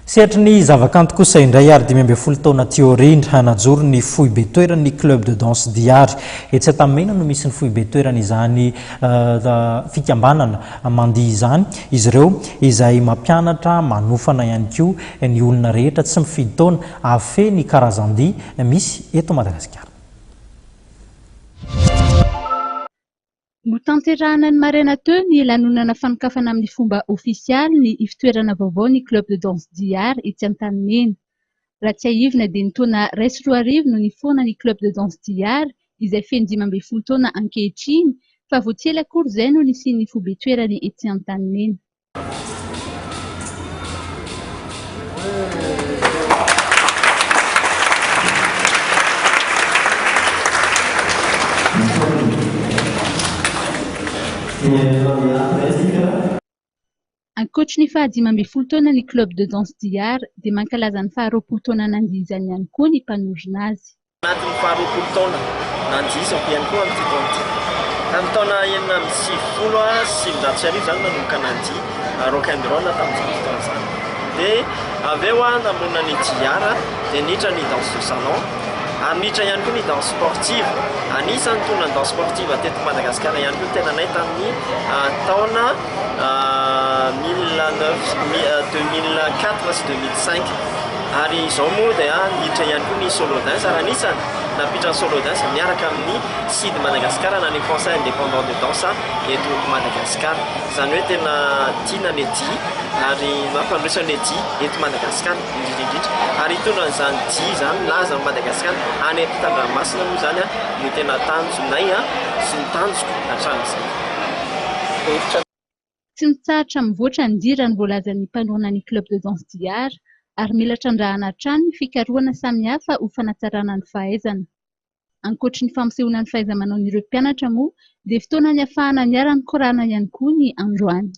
Sehatra ny zavakanto kosa indray ary 5 taona Tiorindry hanajoro ny foibe toeran'ny club de danse Diary. Etsy Antamena no misy ny foibe toerana izany fikambanana mandihy izany. Izy ireo izay mampianatra manofana ihany koa ny olona rehetra tsy mifidy taona afe ny karazan-dihy misy eto Madagasikara. Notanterahana ny maraina teo ny lanonana fanokafana amin'ny fomba ofisialy ny ifitoerana vaovao ny club de danse Diary etsy Antanimena. Raha tsy haivina dia ny taona 2 no nifoana ny club de danse Diary izay feno 15 taona ankehitriny fa vao tsy ela akory izay no nisian'ny foibe toerany etsy Antanimena. Ankoatra ny faha 15 taona ny club de danse Diary dia mankalaza ny faha 20 taona nandihizany ihany koa ny mpanorona azy. Anatin'ny faha 20 taona nandihizako ihany koa amin'ity taona ity. Tamin'ny taona 1970 zany nanomboka nandihy rock and roll tamin'izany fotoana izany. Dia avy eo namonina ny Diary dia niditra ny danse de salon. Ary niditra ihany koa ny danse sportive. Anisan'ny tonona ny danse sportive teto Madagasikara ihany koa tena nay tamin'ny taona 2004 sy 2005. Ary izao moa dia niditra ihany koa ny solo dance ary anisany napitra ny solo dance miaraka amin'ny CID Madagasikara na ny Conseil indépendant de danse eto Madagasikara. Izany hoe tena tiana ny dihy ary mampandroso ny dihy eto Madagasikara indrindra. Ary hitondra an'izany dihy izany laza ny Madagasikara any ampitan-dranomasina moa zany no tena tanjonay sy ny tanjoko hatramin'izay. Tsy mitsahatra mivoatra ny dira ny voalazan'ny mpanorona ny club de danse Diary ary mila trandrahana hatrany ny fikarohana samihafa ho fanatsarana ny fahaizana. Ankoatra ny fampisehoana ny fahaiza-manaon'ireo mpianatra moa dia fotoana ny ahafahana miara-mikorana ihany koa ny androany.